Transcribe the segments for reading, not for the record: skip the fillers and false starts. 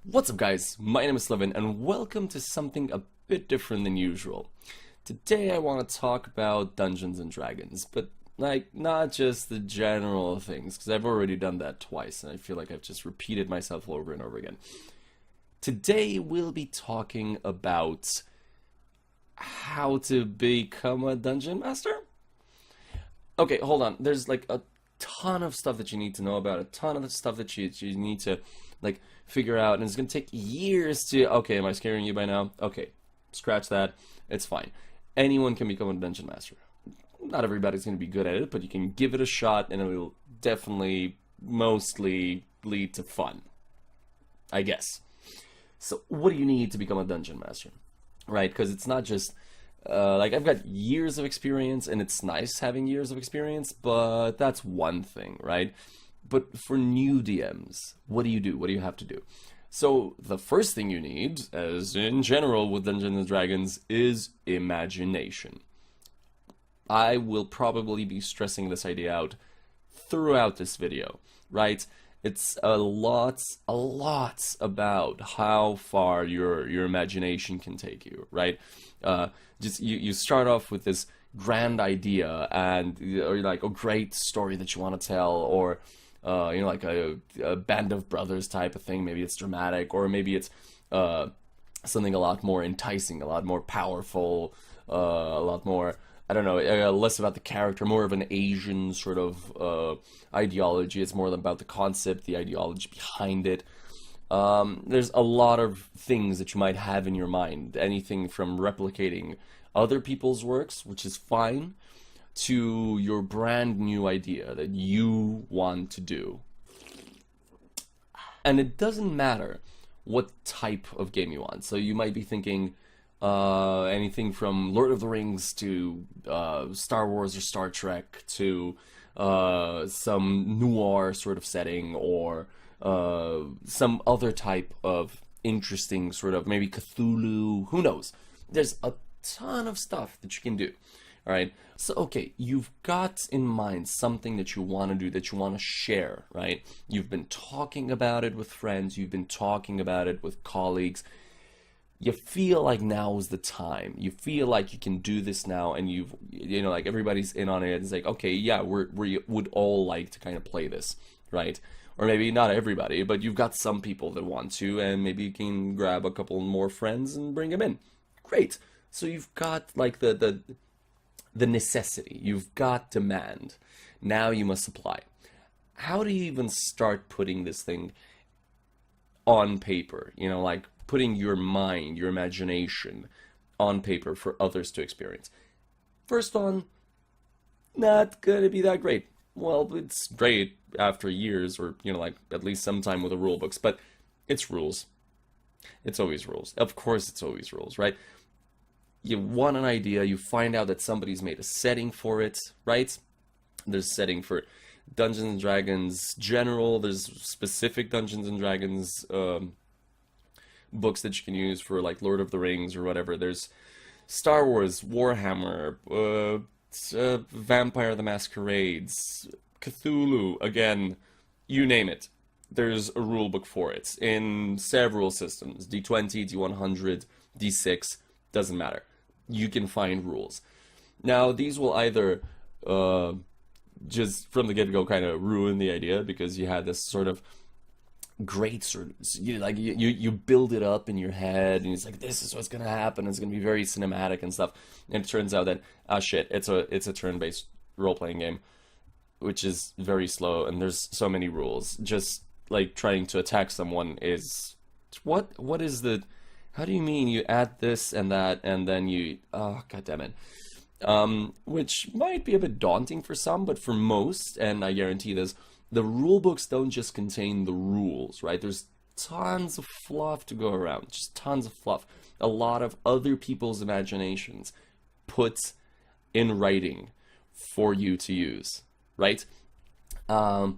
What's up guys, my name is Slevin and welcome to something a bit different than usual. Today I want to talk about Dungeons and Dragons, but like not just the general things, because I've already done that twice and I feel like I've just repeated myself over and over again. Today we'll be talking about how to become a Dungeon Master? Okay, hold on, there's like a ton of stuff that you need to know about, a ton of stuff that you need to like figure out, and it's gonna take years to. Okay, am I scaring you by now? Okay, scratch that, it's fine. Anyone can become a dungeon master. Not everybody's gonna be good at it, but you can give it a shot and it will definitely mostly lead to fun, I guess. So what do you need to become a dungeon master, right? Because it's not just like I've got years of experience and it's nice having years of experience, but that's one thing, right? But for new DMs, what do you do? What do you have to do? So the first thing you need, as in general with Dungeons and Dragons, is imagination. I will probably be stressing this idea out throughout this video, right? It's a lot about how far your imagination can take you, right? Just you start off with this grand idea and or like a great story that you want to tell, or like a band of brothers type of thing. Maybe it's dramatic, or maybe it's something a lot more enticing, a lot more powerful, a lot more, I don't know, less about the character, more of an Asian sort of ideology. It's more about the concept, the ideology behind it. There's a lot of things that you might have in your mind, anything from replicating other people's works, which is fine, to your brand new idea that you want to do. And it doesn't matter what type of game you want. So you might be thinking anything from Lord of the Rings to Star Wars or Star Trek to some noir sort of setting, or some other type of interesting sort of, maybe Cthulhu, who knows. There's a ton of stuff that you can do. All right, so okay, you've got in mind something that you want to do, that you want to share, right? You've been talking about it with friends, you've been talking about it with colleagues. You feel like now is the time. You feel like you can do this now, and you know, like everybody's in on it. It's like, okay, yeah, we would all like to kind of play this, right? Or maybe not everybody, but you've got some people that want to, and maybe you can grab a couple more friends and bring them in. Great. So you've got like the necessity, you've got demand. Now you must supply. How do you even start putting this thing on paper? You know, like putting your mind, your imagination on paper for others to experience. First on, not gonna be that great. Well, it's great after years, or, you know, like at least sometime with the rule books, but it's rules. It's always rules. Of course it's always rules, right? You want an idea, you find out that somebody's made a setting for it, right? There's a setting for Dungeons and Dragons general, there's specific Dungeons and Dragons books that you can use for like Lord of the Rings or whatever. There's Star Wars, Warhammer, Vampire the Masquerades, Cthulhu, again, you name it. There's a rule book for it in several systems, D20, D100, D6, doesn't matter. You can find rules. Now, these will either just from the get-go kind of ruin the idea, because you had this sort of great sort of, you build it up in your head, and it's like, this is what's gonna happen. It's gonna be very cinematic and stuff. And it turns out that, shit, it's a turn-based role-playing game, which is very slow, and there's so many rules. Just like trying to attack someone is, what is the, how do you mean you add this and that, and then you, oh, god damn it. Which might be a bit daunting for some, but for most, and I guarantee this, the rule books don't just contain the rules, right? There's tons of fluff to go around, just tons of fluff. A lot of other people's imaginations put in writing for you to use, right? And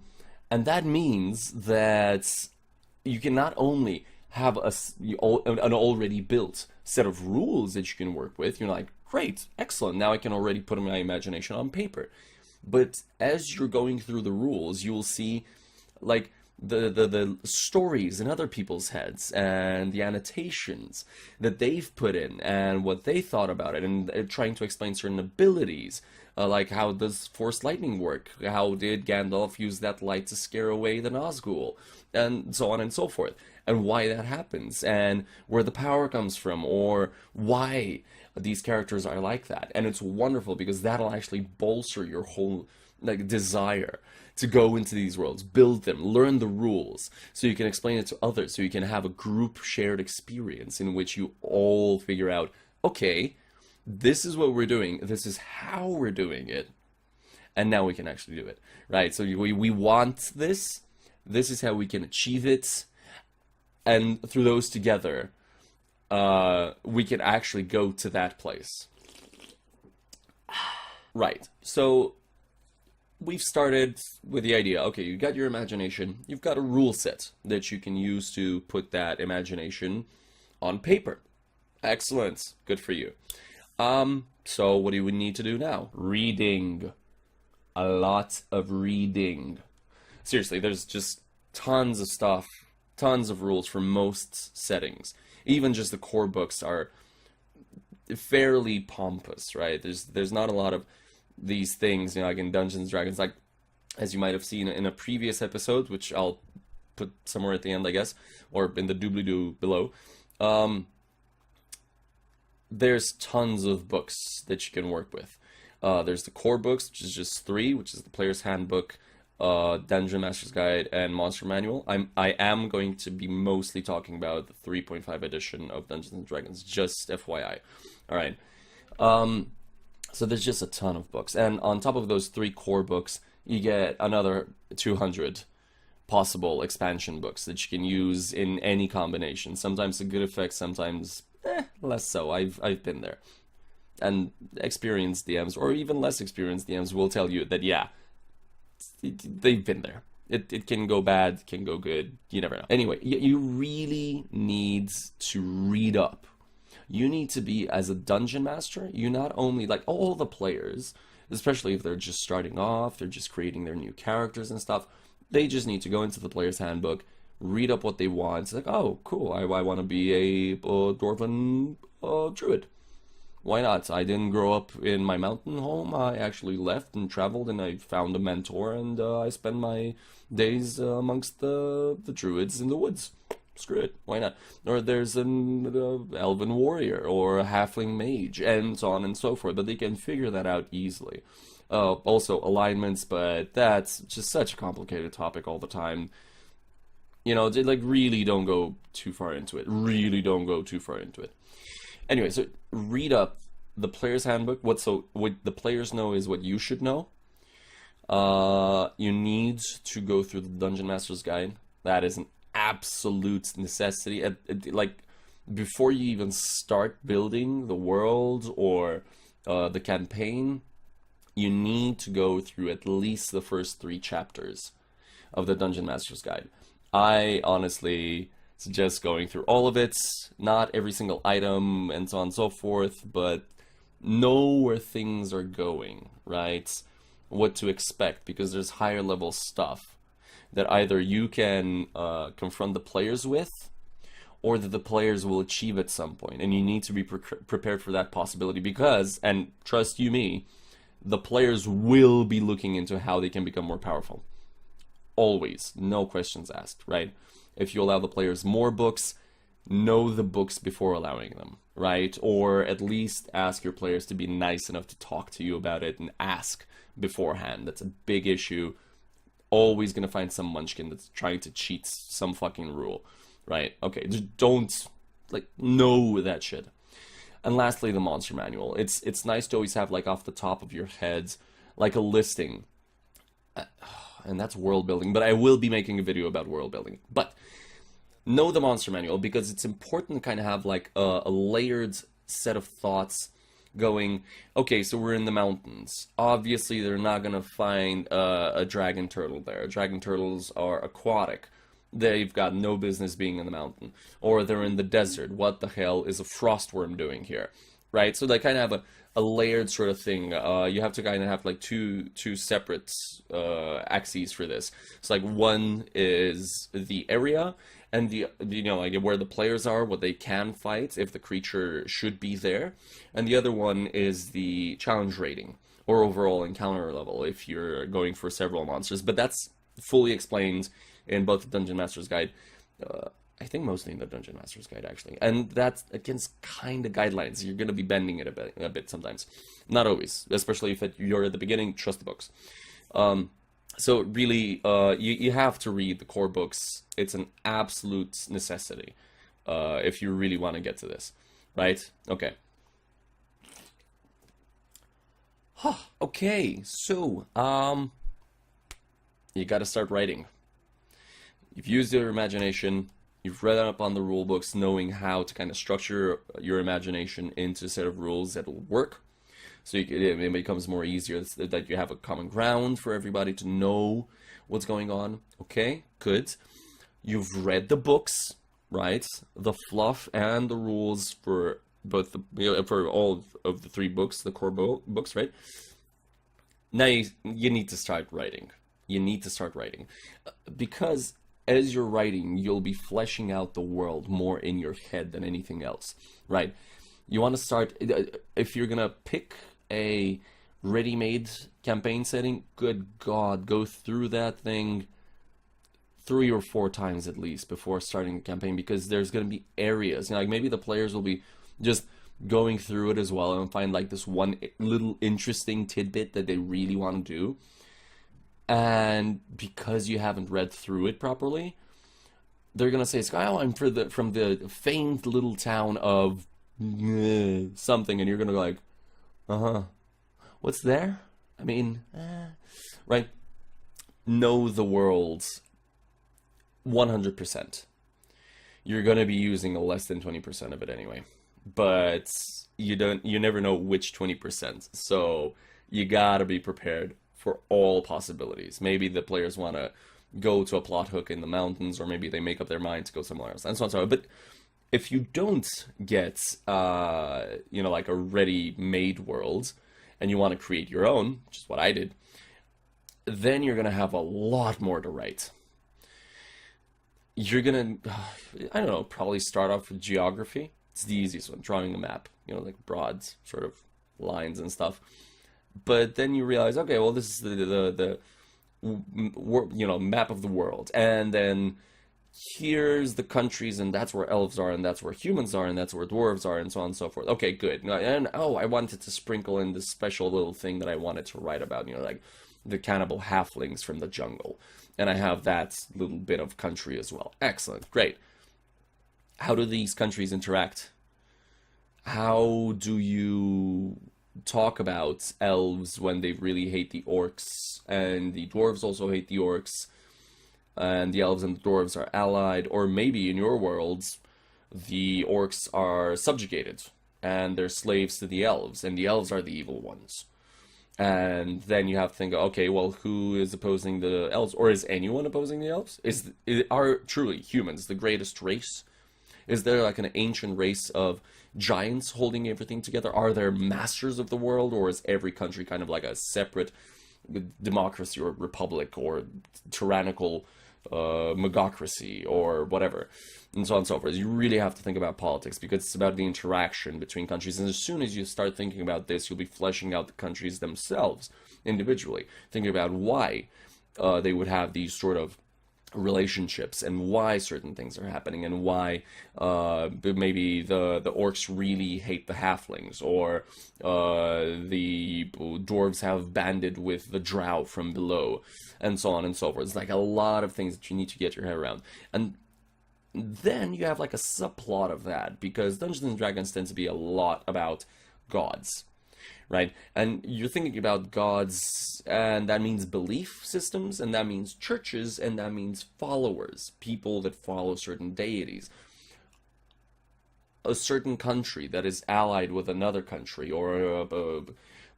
that means that you can not only have an already built set of rules that you can work with. You're like, great, excellent, now I can already put my imagination on paper. But as you're going through the rules, you will see, like, the stories in other people's heads and the annotations that they've put in and what they thought about it, and trying to explain certain abilities, like how does Force Lightning work? How did Gandalf use that light to scare away the Nazgul? And so on and so forth. And why that happens, and where the power comes from, or why these characters are like that. And it's wonderful because that'll actually bolster your whole like desire to go into these worlds, build them, learn the rules, so you can explain it to others, so you can have a group shared experience in which you all figure out, okay, this is what we're doing, this is how we're doing it, and now we can actually do it, right? So we want this, this is how we can achieve it, and through those together, we can actually go to that place. Right, so we've started with the idea, okay, you got your imagination, you've got a rule set that you can use to put that imagination on paper. Excellent, good for you. So what do we need to do now? Reading. A lot of reading. Seriously, there's just tons of stuff, tons of rules for most settings. Even just the core books are fairly pompous, right? There's not a lot of these things, you know, like in Dungeons and Dragons, like as you might have seen in a previous episode, which I'll put somewhere at the end, I guess, or in the doobly-doo below. There's tons of books that you can work with. There's the core books, which is just 3, which is the Player's Handbook, Dungeon Master's Guide, and Monster Manual. I am going to be mostly talking about the 3.5 edition of Dungeons and Dragons, just FYI. All right. So there's just a ton of books, and on top of those 3 core books, you get another 200 possible expansion books that you can use in any combination. Sometimes a good effect, sometimes less so. I've been there. And experienced DMs, or even less experienced DMs, will tell you that, yeah, they've been there. It can go bad, can go good, you never know. Anyway, you really need to read up. You need to be, as a dungeon master, you not only, like all the players, especially if they're just starting off, they're just creating their new characters and stuff, they just need to go into the Player's Handbook, read up what they want. It's like, oh, cool, I want to be a dwarven druid. Why not? I didn't grow up in my mountain home. I actually left and traveled, and I found a mentor, and I spend my days amongst the druids in the woods. Screw it, why not? Or there's an elven warrior or a halfling mage, and so on and so forth, but they can figure that out easily. Also alignments, but that's just such a complicated topic all the time. You know, like, really don't go too far into it. Really don't go too far into it. Anyway, so read up the Player's Handbook. What the players know is what you should know. You need to go through the Dungeon Master's Guide. That is an absolute necessity. Like, before you even start building the world or the campaign, you need to go through at least the first 3 chapters of the Dungeon Master's Guide. I honestly suggest going through all of it, not every single item and so on and so forth, but know where things are going, right? What to expect, because there's higher level stuff that either you can confront the players with, or that the players will achieve at some point, and you need to be prepared for that possibility, because, and trust you me, the players will be looking into how they can become more powerful. Always, no questions asked, right? If you allow the players more books, know the books before allowing them, right? Or at least ask your players to be nice enough to talk to you about it and ask beforehand. That's a big issue. Always gonna find some munchkin that's trying to cheat some fucking rule, right? Okay, just don't, like, know that shit. And lastly, the Monster Manual. It's nice to always have, like, off the top of your heads, like a listing. And that's world building, but I will be making a video about world building. But know the Monster Manual, because it's important to kind of have, like, a layered set of thoughts going, okay, so we're in the mountains. Obviously, they're not going to find a dragon turtle there. Dragon turtles are aquatic. They've got no business being in the mountain. Or they're in the desert. What the hell is a frostworm doing here? right? So they kind of have a layered sort of thing. You have to kind of have like two separate axes for this. So like one is the area, and the like where the players are, what they can fight if the creature should be there, and the other one is the challenge rating or overall encounter level if you're going for several monsters. But that's fully explained in both the Dungeon Master's Guide. I think mostly in the Dungeon Master's Guide, actually. And that's against kind of guidelines. You're going to be bending it a bit sometimes. Not always, especially if you're at the beginning, trust the books. So really, you have to read the core books. It's an absolute necessity if you really want to get to this, right? Okay. Okay, so, you got to start writing. You've used your imagination. You've read up on the rule books, knowing how to kind of structure your imagination into a set of rules that will work. So it becomes more easier that you have a common ground for everybody to know what's going on. Okay, good. You've read the books, right? The fluff and the rules for both for all of the three books, the core books, right? Now you need to start writing. You need to start writing because as you're writing, you'll be fleshing out the world more in your head than anything else, right? You want to start, if you're gonna pick a ready-made campaign setting, good God, go through that thing 3 or 4 times at least before starting the campaign, because there's gonna be areas, like maybe the players will be just going through it as well and find like this one little interesting tidbit that they really want to do. And because you haven't read through it properly, they're gonna say, "Oh, I'm from the famed little town of something," and you're gonna go like, what's there? I mean, right? Know the world 100%. You're gonna be using less than 20% of it anyway, but you never know which 20%. So you gotta be prepared for all possibilities. Maybe the players want to go to a plot hook in the mountains, or maybe they make up their mind to go somewhere else, and so on and so on. But if you don't get, like a ready-made world, and you want to create your own, which is what I did, then you're going to have a lot more to write. You're going to, I don't know, probably start off with geography. It's the easiest one, drawing a map, like broad sort of lines and stuff. But then you realize, okay, well, this is the map of the world, and then here's the countries, and that's where elves are, and that's where humans are, and that's where dwarves are, and so on and so forth. Okay, good. And I wanted to sprinkle in this special little thing that I wanted to write about, like the cannibal halflings from the jungle, and I have that little bit of country as well. Excellent, great. How do these countries interact? How do you talk about elves when they really hate the orcs, and the dwarves also hate the orcs, and the elves and the dwarves are allied? Or maybe in your worlds the orcs are subjugated and they're slaves to the elves, and the elves are the evil ones. And then you have to think, okay, well, who is opposing the elves? Or is anyone opposing the elves? Are truly humans the greatest race? Is there like an ancient race of giants holding everything together? Are there masters of the world, or is every country kind of like a separate democracy or republic or tyrannical megocracy or whatever, and so on and so forth? You really have to think about politics, because it's about the interaction between countries. And as soon as you start thinking about this, you'll be fleshing out the countries themselves individually, thinking about why they would have these sort of relationships, and why certain things are happening, and why maybe the orcs really hate the halflings, or the dwarves have banded with the drow from below, and so on and so forth. It's like a lot of things that you need to get your head around. And then you have like a subplot of that, because Dungeons and Dragons tend to be a lot about gods, right? And you're thinking about gods, and that means belief systems, and that means churches, and that means followers, people that follow certain deities. A certain country that is allied with another country, or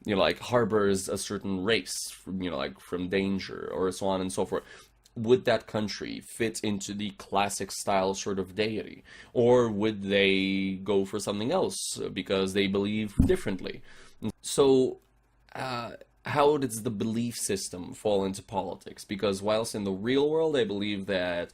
like harbors a certain race from, like from danger, or so on and so forth. would that country fit into the classic style sort of deity? Or would they go for something else because they believe differently? So, uh, how does the belief system fall into politics? Because whilst in the real world, I believe that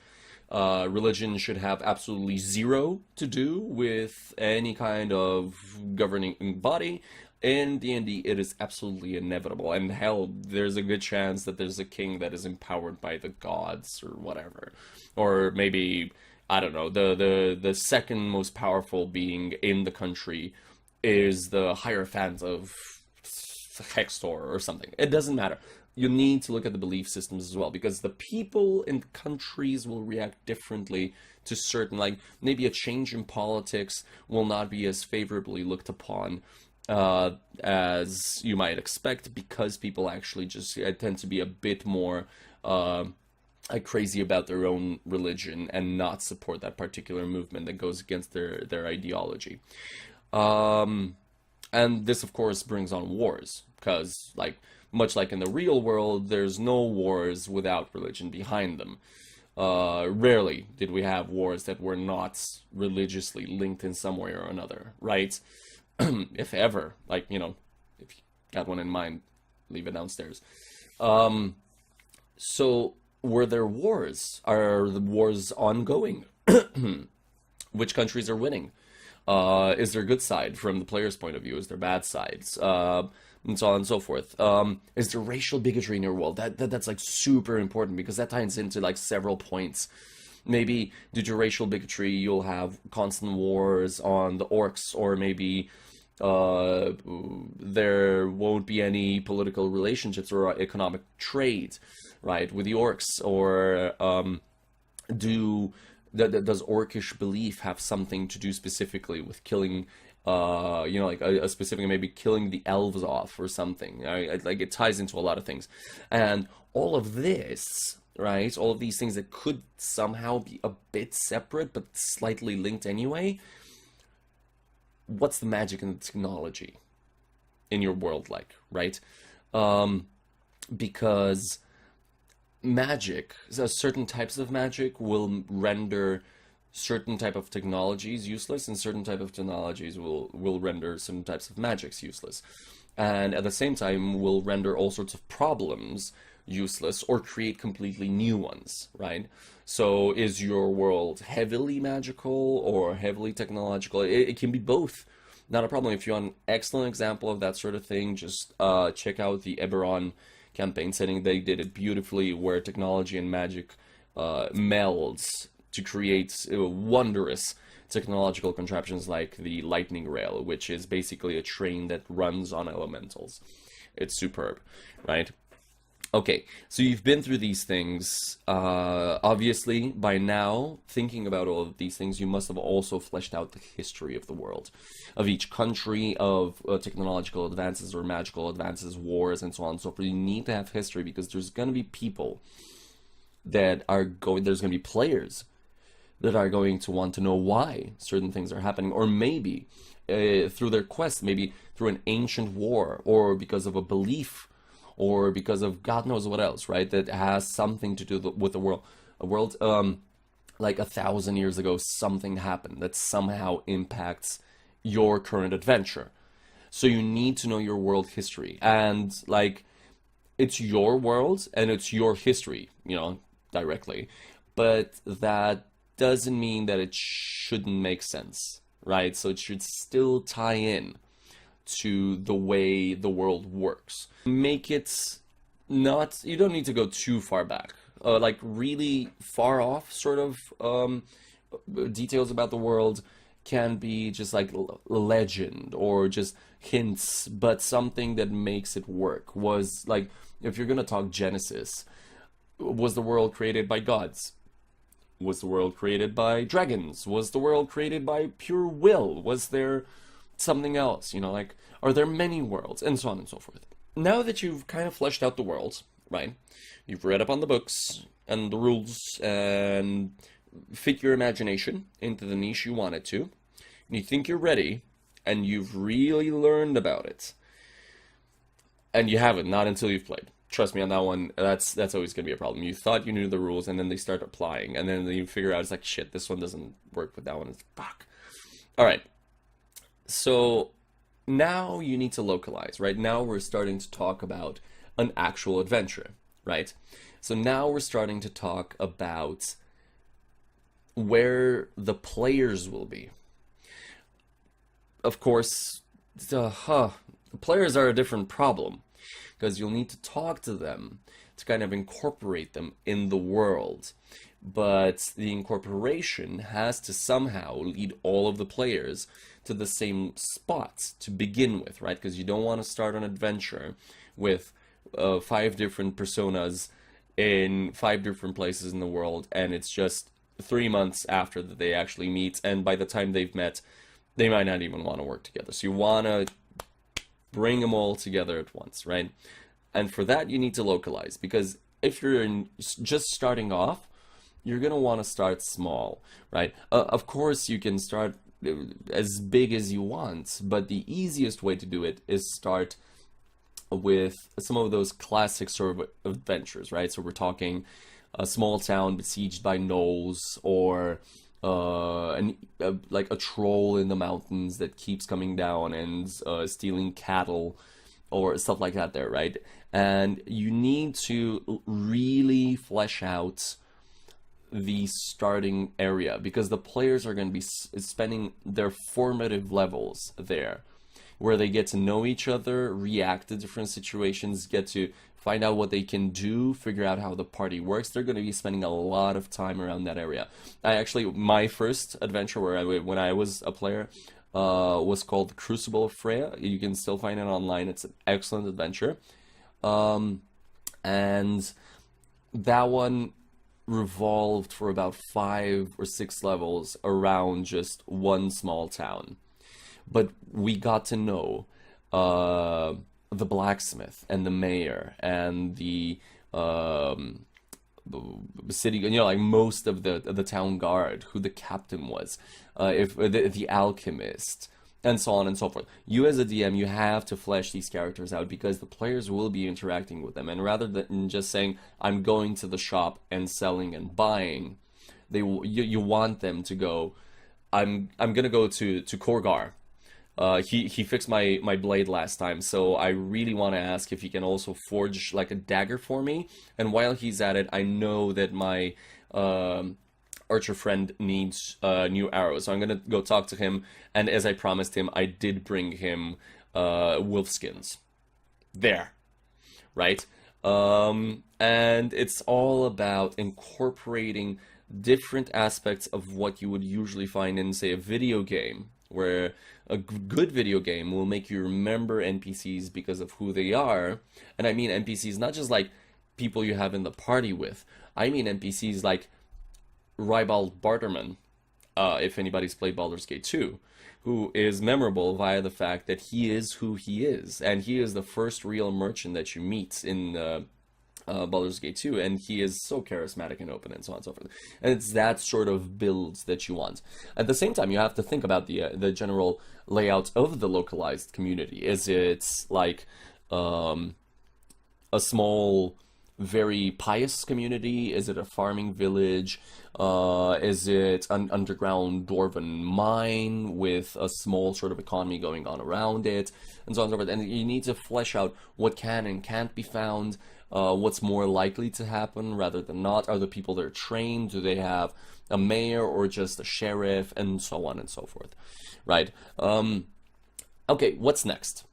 religion should have absolutely zero to do with any kind of governing body. In D&D, it is absolutely inevitable, and hell, there's a good chance that there's a king that is empowered by the gods or whatever, or maybe I don't know, the second most powerful being in the country is the Hierophant of Hextor or something. It doesn't matter. You need to look at the belief systems as well, because the people in countries will react differently to certain, like maybe a change in politics will not be as favorably looked upon as you might expect, because people actually just tend to be a bit more like crazy about their own religion and not support that particular movement that goes against their ideology. And this, of course, brings on wars, because, like, much like in the real world, there's no wars without religion behind them. Rarely did we have wars that were not religiously linked in some way or another, right? If ever, like, you know, if you got one in mind, leave it downstairs. So, were there wars? Are the wars ongoing? Which countries are winning? Is there good side from the player's point of view? Is there bad sides? And so on and so forth. Is there racial bigotry in your world? That's like super important, because that ties into like several points. Maybe due to racial bigotry, you'll have constant wars on the orcs, or maybe there won't be any political relationships or economic trade, right, with the orcs, or does orcish belief have something to do specifically with killing, you know, like a specific, maybe killing the elves off or something? Like, it ties into a lot of things. And all of this, right, all of these things that could somehow be a bit separate but slightly linked anyway, what's the magic and the technology in your world like, right? Because magic, so certain types of magic will render certain type of technologies useless, and certain type of technologies will render certain types of magics useless, and at the same time will render all sorts of problems useless or create completely new ones, right? So is your world heavily magical or heavily technological? It can be both. Not a problem. If you want an excellent example of that sort of thing, just check out the Eberron campaign setting. They did it beautifully, where technology and magic melds to create wondrous technological contraptions like the lightning rail, which is basically a train that runs on elementals. It's superb, right? Okay, so you've been through these things. Obviously, by now, thinking about all of these things, you must have also fleshed out the history of the world, of each country, of technological advances or magical advances, wars, and so on and so forth. You need to have history, because there's going to be people that are going, there's going to be players that are going to want to know why certain things are happening, or maybe through their quest, maybe through an ancient war, or because of a belief, or because of God knows what else, right? That has something to do with the world. A world, like 1,000 years ago, something happened that somehow impacts your current adventure. So you need to know your world history. And, like, it's your world and it's your history, you know, directly. But that doesn't mean that it shouldn't make sense, right? So it should still tie in to the way the world works. Make it not, you don't need to go too far back. Like really far off sort of details about the world can be just like legend or just hints, but something that makes it work. Was like, if you're gonna talk Genesis, was the world created by gods? Was the world created by dragons? Was the world created by pure will? Was there something else, you know, like, are there many worlds, and so on and so forth. Now that you've kind of fleshed out the world, right, you've read up on the books and the rules and fit your imagination into the niche you want it to, and you think you're ready, and you've really learned about it, and you haven't, not until you've played. Trust me on that one. That's always gonna be a problem. You thought you knew the rules, and then they start applying, and then you figure out it's like shit. This one doesn't work with that one. It's fuck. All right. So now you need to localize, right? Now we're starting to talk about an actual adventure, right? So now we're starting to talk about where the players will be. Of course, the players are a different problem because you'll need to talk to them to kind of incorporate them in the world. But the incorporation has to somehow lead all of the players to the same spots to begin with, right? Because you don't want to start an adventure with 5 different personas in 5 different places in the world, and it's just 3 months after that they actually meet, and by the time they've met, they might not even want to work together. So you want to bring them all together at once, right? And for that, you need to localize, because if you're just starting off, you're going to want to start small, right? Of course, you can start as big as you want, but the easiest way to do it is start with some of those classic sort of adventures, right? So we're talking a small town besieged by gnolls, or like a troll in the mountains that keeps coming down and stealing cattle or stuff like that there, right? And you need to really flesh out the starting area, because the players are going to be spending their formative levels there, where they get to know each other, react to different situations, get to find out what they can do, figure out how the party works. They're going to be spending a lot of time around that area. My first adventure when I was a player was called Crucible of Freya. You can still find it online. It's an excellent adventure. And that one revolved for about 5 or 6 levels around just one small town. But we got to know the blacksmith and the mayor and the city, like most of the town guard, who the captain was, if the alchemist, and so on and so forth. You as a DM, you have to flesh these characters out, because the players will be interacting with them, and rather than just saying I'm going to the shop and selling and buying, you want them to go, I'm gonna go to Korgar. He fixed my blade last time, so I really want to ask if he can also forge like a dagger for me. And while he's at it, I know that my archer friend needs new arrows, so I'm gonna go talk to him. And as I promised him, I did bring him wolf skins. There, right? And it's all about incorporating different aspects of what you would usually find in, say, a video game, where a good video game will make you remember NPCs because of who they are. And I mean NPCs not just like people you have in the party with. I mean NPCs like Rybald Barterman, if anybody's played Baldur's Gate 2, who is memorable via the fact that he is who he is. And he is the first real merchant that you meet in Baldur's Gate 2, and he is so charismatic and open and so on and so forth. And it's that sort of build that you want. At the same time, you have to think about the general layout of the localized community. Is it like a small, very pious community? Is it a farming village? Is it an underground dwarven mine with a small sort of economy going on around it? And so on and so forth. And you need to flesh out what can and can't be found. What's more likely to happen rather than not? Are the people there trained? Do they have a mayor or just a sheriff? And so on and so forth, right? Okay, what's next?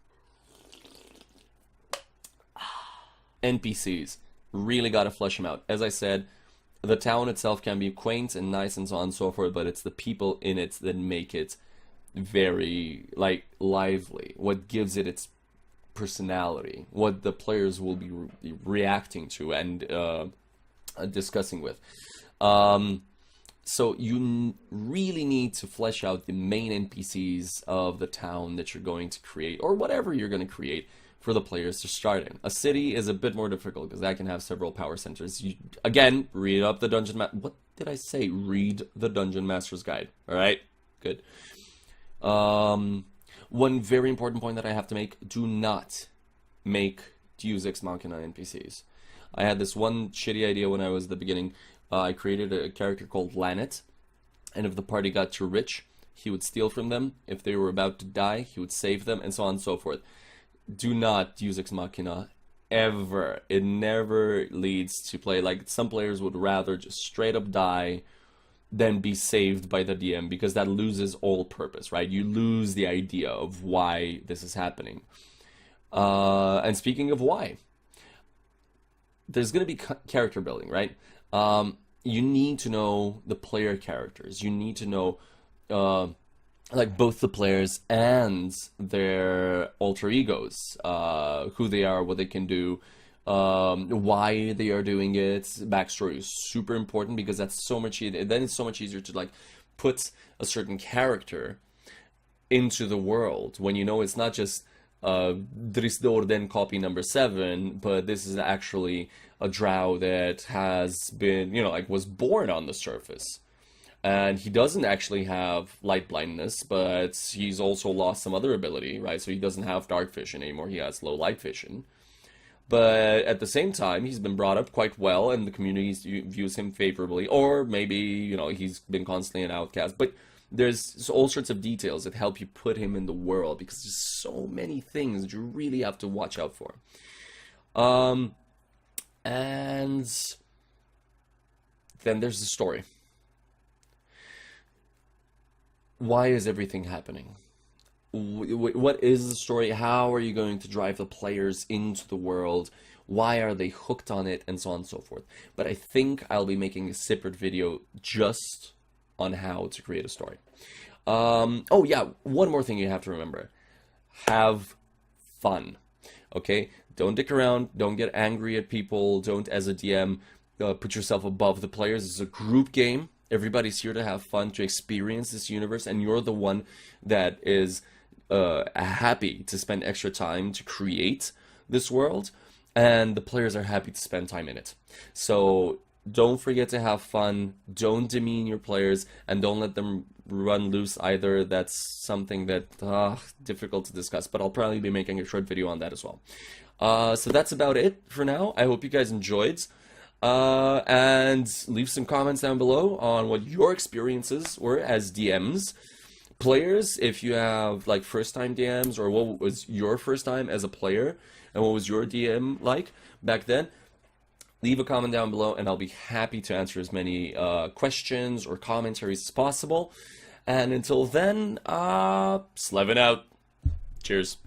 NPCs. Really got to flesh them out. As I said, the town itself can be quaint and nice and so on and so forth, but it's the people in it that make it very, like, lively. What gives it its personality, what the players will be reacting to and discussing with. So you really need to flesh out the main NPCs of the town that you're going to create, or whatever you're going to create for the players to start in. A city is a bit more difficult because that can have several power centers. You, again, read up the what did I say? Read the Dungeon Master's Guide. All right, good. One very important point that I have to make: do not make use Ex Machina NPCs. I had this one shitty idea when I was at the beginning. I created a character called Lanet, and if the party got too rich, he would steal from them. If they were about to die, he would save them, and so on and so forth. Do not use Ex Machina ever. It never leads to play. Like, some players would rather just straight up die than be saved by the DM, because that loses all purpose, right? You lose the idea of why this is happening. And speaking of why, there's going to be character building, right? You need to know the player characters. You need to know like both the players and their alter egos, who they are, what they can do, why they are doing it. Backstory is super important, because that's so much then it's so much easier to like put a certain character into the world when you know it's not just Dris de Orden copy number 7, but this is actually a drow that has been, you know, like was born on the surface. And he doesn't actually have light blindness, but he's also lost some other ability, right? So he doesn't have dark vision anymore, he has low light vision. But at the same time, he's been brought up quite well, and the community views him favorably. Or maybe, you know, he's been constantly an outcast. But there's all sorts of details that help you put him in the world, because there's so many things that you really have to watch out for. And then there's the story. Why is everything happening? What is the story? How are you going to drive the players into the world? Why are they hooked on it? And so on and so forth. But I think I'll be making a separate video just on how to create a story. Oh yeah, one more thing you have to remember. Have fun. Okay? Don't dick around. Don't get angry at people. Don't, as a DM, put yourself above the players. It's a group game. Everybody's here to have fun, to experience this universe, and you're the one that is happy to spend extra time to create this world, and the players are happy to spend time in it. So don't forget to have fun, don't demean your players, and don't let them run loose either. That's something that difficult to discuss, but I'll probably be making a short video on that as well. So that's about it for now. I hope you guys enjoyed. And leave some comments down below on what your experiences were as DMs. Players, if you have like first-time DMs, or what was your first time as a player, and what was your DM like back then, leave a comment down below, and I'll be happy to answer as many questions or commentaries as possible. And until then, Slevin out. Cheers.